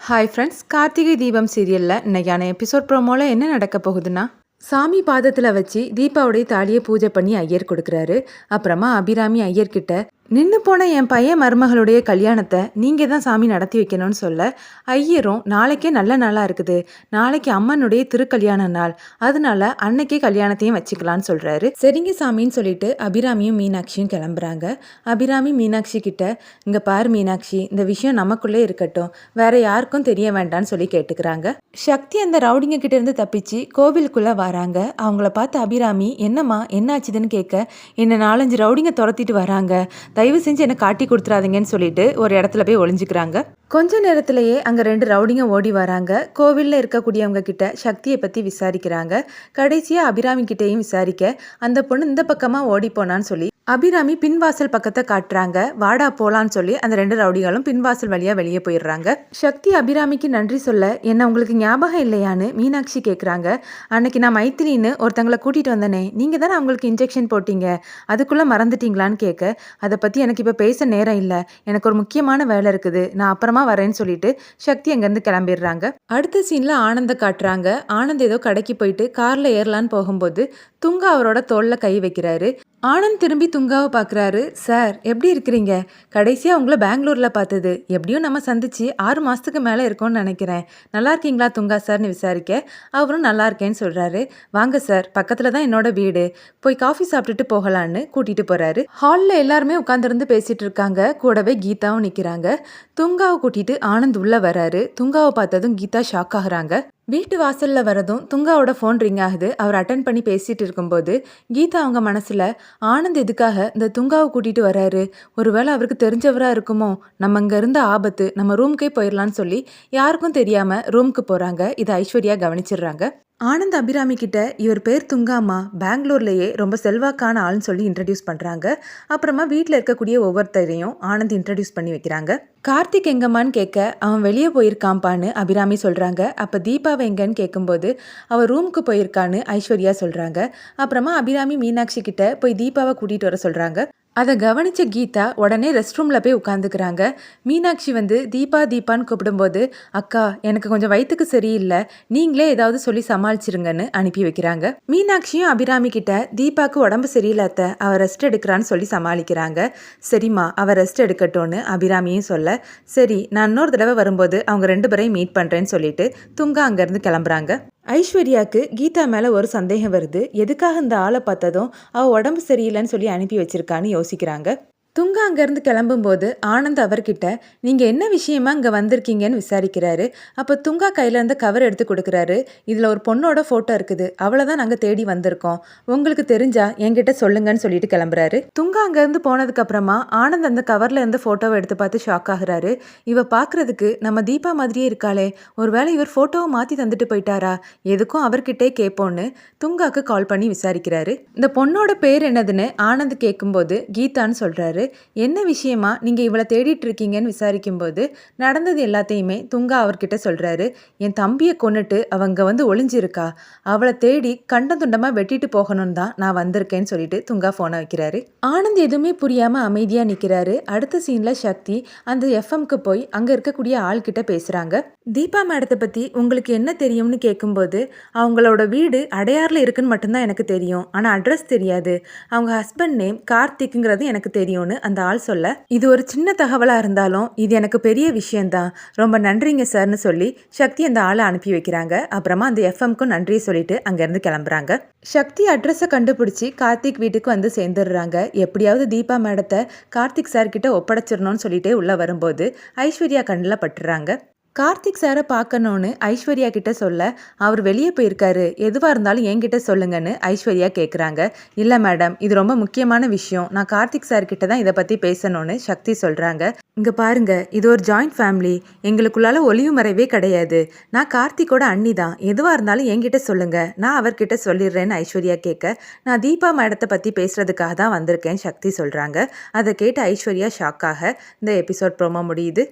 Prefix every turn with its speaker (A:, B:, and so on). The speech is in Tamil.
A: ஹாய் ஃப்ரெண்ட்ஸ், கார்த்திகை தீபம் சீரியலில் இன்னைக்கான எபிசோட் ப்ரோமோவில் என்ன நடக்க போகுதுன்னா, சாமி பாதத்தில் வச்சு தீபாவுடைய தாலியை பூஜை பண்ணி ஐயர் கொடுக்குறாரு. அப்புறமா அபிராமி ஐயர்கிட்ட நின்று போன என் பையன் மருமகளுடைய கல்யாணத்தை நீங்கள் தான் சாமி நடத்தி வைக்கணும்னு சொல்ல, ஐயரும் நாளைக்கே நல்ல நாளாக இருக்குது, நாளைக்கு அம்மனுடைய திருக்கல்யாண நாள், அதனால அன்னைக்கே கல்யாணத்தையும் வச்சுக்கலான்னு சொல்கிறாரு. சரிங்க சாமின்னு சொல்லிட்டு அபிராமியும் மீனாட்சியும் கிளம்புறாங்க. அபிராமி மீனாட்சி கிட்ட, இங்கே பாரு மீனாட்சி, இந்த விஷயம் நமக்குள்ளே இருக்கட்டும், வேற யாருக்கும் தெரிய வேண்டான்னு சொல்லி கேட்டுக்கிறாங்க. சக்தி அந்த ரவுடிங்க கிட்ட இருந்து தப்பிச்சு கோவிலுக்குள்ளே வராங்க. அவங்கள பார்த்து அபிராமி, என்னம்மா என்னாச்சுதுன்னு கேட்க, என்னை 4-5 ரவுடிங்க துரத்திட்டு வராங்க, தயவு செஞ்சு என்னை காட்டி கொடுத்துறாதீங்கன்னு சொல்லிட்டு ஒரு இடத்துல போய் ஒளிஞ்சுக்கிறாங்க. கொஞ்ச நேரத்திலேயே அங்கே 2 ரவுடிங்க ஓடி வராங்க. கோவிலில் இருக்கக்கூடியவங்க கிட்ட சக்தியை பற்றி விசாரிக்கிறாங்க. கடைசியாக அபிராமி கிட்டேயும் விசாரிக்க, அந்த பொண்ணு இந்த பக்கமாக ஓடி போனான்னு சொல்லி அபிராமி பின்வாசல் பக்கத்தை காட்டுறாங்க. வாடா போலான்னு சொல்லி அந்த 2 ரவுடிகளும் பின்வாசல் வழியாக வெளியே போயிடுறாங்க. சக்தி அபிராமிக்கு நன்றி சொல்ல, என்ன உங்களுக்கு ஞாபகம் இல்லையான்னு மீனாட்சி கேட்குறாங்க. அன்னைக்கு நான் மைத்திலின்னு ஒருத்தங்களை கூட்டிகிட்டு வந்தேனே, நீங்கள் தானே அவங்களுக்கு இன்ஜெக்ஷன் போட்டீங்க, அதுக்குள்ளே மறந்துட்டீங்களான்னு கேட்க, அதை பற்றி எனக்கு இப்போ பேச நேரம் இல்லை, எனக்கு ஒரு முக்கியமான வேலை இருக்குது, நான் அப்புறமா வரேன்னு சொல்லிட்டு சக்தி அங்கேருந்து கிளம்பிடுறாங்க. அடுத்த சீனில் ஆனந்தை காட்டுறாங்க. ஆனந்த் ஏதோ கடைக்கு போயிட்டு காரில் ஏறலான்னு போகும்போது துங்கா அவரோட தோளில் கை வைக்கிறாரு. ஆனந்த் திரும்பி துங்காவை பார்க்குறாரு. சார் எப்படி இருக்கிறீங்க? கடைசியாக உங்களை பெங்களூரில் பார்த்தது, எப்படியும் நம்ம சந்திச்சு 6 மாதத்துக்கு மேலே இருக்கோன்னு நினைக்கிறேன், நல்லா இருக்கீங்களா துங்கா சார்னு விசாரிக்க, அவரும் நல்லா இருக்கேன்னு சொல்கிறாரு. வாங்க சார், பக்கத்தில் தான் என்னோட வீடு, போய் காஃபி சாப்பிட்டுட்டு போகலான்னு கூட்டிகிட்டு போகிறாரு. ஹாலில் எல்லாருமே உட்காந்துருந்து பேசிகிட்டு இருக்காங்க. கூடவே கீதாவும் நிற்கிறாங்க. துங்காவை கூட்டிகிட்டு ஆனந்த் உள்ளே வராரு. துங்காவை பார்த்ததும் கீதா ஷாக் ஆகுறாங்க. வீட்டு வாசலில் வரதும் துங்காவோட ஃபோன் ரிங் ஆகுது. அவர் அட்டன் பண்ணி பேசிகிட்டு இருக்கும்போது கீதா அவங்க மனசில், ஆனந்த் எதுக்காக இந்த துங்காவை கூட்டிகிட்டு வராரு, ஒருவேளை அவருக்கு தெரிஞ்சவராக இருக்குமோ, நம்ம இங்கே இருந்த ஆபத்து, நம்ம ரூம்க்கே போயிடலான்னு சொல்லி யாருக்கும் தெரியாமல் ரூமுக்கு போகிறாங்க. இதை ஐஸ்வர்யா கவனிச்சிடுறாங்க. ஆனந்த் அபிராமி கிட்ட, இவர் பேர் துங்காமா, பெங்களூர்லேயே ரொம்ப செல்வாக்கான ஆள்னு சொல்லி இன்ட்ரடியூஸ் பண்ணுறாங்க. அப்புறமா வீட்டில் இருக்கக்கூடிய ஒவ்வொருத்தரையும் ஆனந்த் இன்ட்ரடியூஸ் பண்ணி வைக்கிறாங்க. கார்த்திக் எங்கம்மான்னு கேட்க, அவன் வெளியே போயிருக்கான்ப்பான்னு அபிராமி சொல்கிறாங்க. அப்போ தீபாவை எங்கன்னு கேட்கும்போது அவள் ரூமுக்கு போயிருக்கான்னு ஐஸ்வர்யா சொல்கிறாங்க. அப்புறமா அபிராமி மீனாட்சி கிட்ட போய் தீபாவை கூட்டிகிட்டு வர சொல்கிறாங்க. அதை கவனித்த கீதா உடனே ரெஸ்ட் ரூமில் போய் உட்காந்துக்கிறாங்க. மீனாட்சி வந்து தீபா தீபான்னு கூப்பிடும்போது, அக்கா எனக்கு கொஞ்சம் வயிற்றுக்கு சரியில்லை, நீங்களே ஏதாவது சொல்லி சமாளிச்சிருங்கன்னு அனுப்பி வைக்கிறாங்க. மீனாட்சியும் அபிராமி கிட்ட, தீபாவுக்கு உடம்பு சரியில்லாத, அவள் ரெஸ்ட் எடுக்கிறான்னு சொல்லி சமாளிக்கிறாங்க. சரிம்மா, அவள் ரெஸ்ட் எடுக்கட்டும்னு அபிராமியும் சொல்ல, சரி நான் இன்னொரு தடவை வரும்போது அவங்க 2 பேரையும் மீட் பண்ணுறேன்னு சொல்லிட்டு துங்கா அங்கேருந்து கிளம்புறாங்க. ஐஸ்வர்யாவுக்கு கீதா மேலே ஒரு சந்தேகம் வருது. எதுக்காக இந்த ஆளை பார்த்ததும் அவள் உடம்பு சரியில்லைன்னு சொல்லி அனுப்பி வச்சிருக்கான்னு யோசிக்கிறாங்க. துங்கா அங்கேருந்து கிளம்பும்போது ஆனந்த் அவர்கிட்ட, நீங்கள் என்ன விஷயமா இங்கே வந்திருக்கீங்கன்னு விசாரிக்கிறாரு. அப்போ துங்கா கையிலேருந்து கவர் எடுத்து கொடுக்குறாரு. இதில் ஒரு பொண்ணோட ஃபோட்டோ இருக்குது, அவளை தான் நாங்கள் தேடி வந்திருக்கோம், உங்களுக்கு தெரிஞ்சா என்கிட்ட சொல்லுங்கன்னு சொல்லிட்டு கிளம்புறாரு. துங்கா அங்கேருந்து போனதுக்கப்புறமா ஆனந்த் அந்த கவரில் இருந்து ஃபோட்டோவை எடுத்து பார்த்து ஷாக் ஆகுறாரு. இவ பார்க்குறதுக்கு நம்ம தீபா மாதிரியே இருக்காளே, ஒருவேளை இவர் ஃபோட்டோவை மாற்றி தந்துட்டு போயிட்டாரா, எதுக்கும் அவர்கிட்டே கேட்போன்னு துங்காக்கு கால் பண்ணி விசாரிக்கிறாரு. இந்த பொண்ணோட பேர் என்னதுன்னு ஆனந்த் கேட்கும்போது கீதான்னு சொல்கிறாரு. என்ன விஷயமா நீங்கள் இவளை தேடிட்டு இருக்கீங்கன்னு விசாரிக்கும்போது நடந்தது எல்லாத்தையுமே துங்கா அவர்கிட்ட சொல்கிறாரு. என் தம்பியை கொன்னுட்டு அவங்க வந்து ஒளிஞ்சிருக்கா, அவளை தேடி கண்ட துண்டமாக வெட்டிட்டு போகணும்னு தான் நான் வந்திருக்கேன்னு சொல்லிட்டு துங்கா ஃபோனை வைக்கிறாரு. ஆனந்த் எதுவுமே புரியாமல் அமைதியாக நிற்கிறாரு. அடுத்த சீனில் சக்தி அந்த எஃப்எம்க்கு போய் அங்கே இருக்கக்கூடிய ஆள்கிட்ட பேசுகிறாங்க. தீபா மேடத்தை பற்றி உங்களுக்கு என்ன தெரியும்னு கேட்கும்போது, அவங்களோட வீடு அடையாரில் இருக்குன்னு மட்டும்தான் எனக்கு தெரியும், ஆனால் அட்ரஸ் தெரியாது, அவங்க ஹஸ்பண்ட் நேம் கார்த்திக்ங்கிறது எனக்கு தெரியும்னு அந்த ஆள் சொல்ல, இது ஒரு சின்ன தகவலாக இருந்தாலும் இது எனக்கு பெரிய விஷயம்தான், ரொம்ப நன்றிங்க சார்னு சொல்லி சக்தி அந்த ஆளை அனுப்பி வைக்கிறாங்க. அப்புறமா அந்த எஃப்எம்க்கும் நன்றியை சொல்லிட்டு அங்கேருந்து கிளம்புறாங்க. சக்தி அட்ரஸை கண்டுபிடிச்சி கார்த்திக் வீட்டுக்கு வந்து சேர்ந்துடுறாங்க. எப்படியாவது தீபா மேடத்தை கார்த்திக் சார்கிட்ட ஒப்படைச்சிடணும்னு சொல்லிட்டே உள்ளே வரும்போது ஐஸ்வர்யா கண்ணில் பட்டுறாங்க. கார்த்திக் சாரை பார்க்கணுன்னு ஐஸ்வர்யா கிட்ட சொல்ல, அவர் வெளியே போயிருக்காரு, எதுவாக இருந்தாலும் என்கிட்ட சொல்லுங்கன்னு ஐஸ்வர்யா கேட்குறாங்க. இல்லை மேடம், இது ரொம்ப முக்கியமான விஷயம், நான் கார்த்திக் சார்கிட்ட தான் இதை பற்றி பேசணும்னு சக்தி சொல்கிறாங்க. இங்கே பாருங்க, இது ஒரு ஜாயிண்ட் ஃபேமிலி, எங்களுக்குள்ளால ஒளிவு மறைவே கிடையாது, நான் கார்த்திக்கோட அண்ணி தான், எதுவாக இருந்தாலும் என்கிட்ட சொல்லுங்க, நான் அவர்கிட்ட சொல்லிடுறேன்னு ஐஸ்வர்யா கேட்க, நான் தீபா மேடத்தை பற்றி பேசுறதுக்காக தான் வந்திருக்கேன் சக்தி சொல்கிறாங்க. அதை கேட்டு ஐஸ்வர்யா ஷாக்காக இந்த எபிசோட் ப்ரோமோ முடியுது.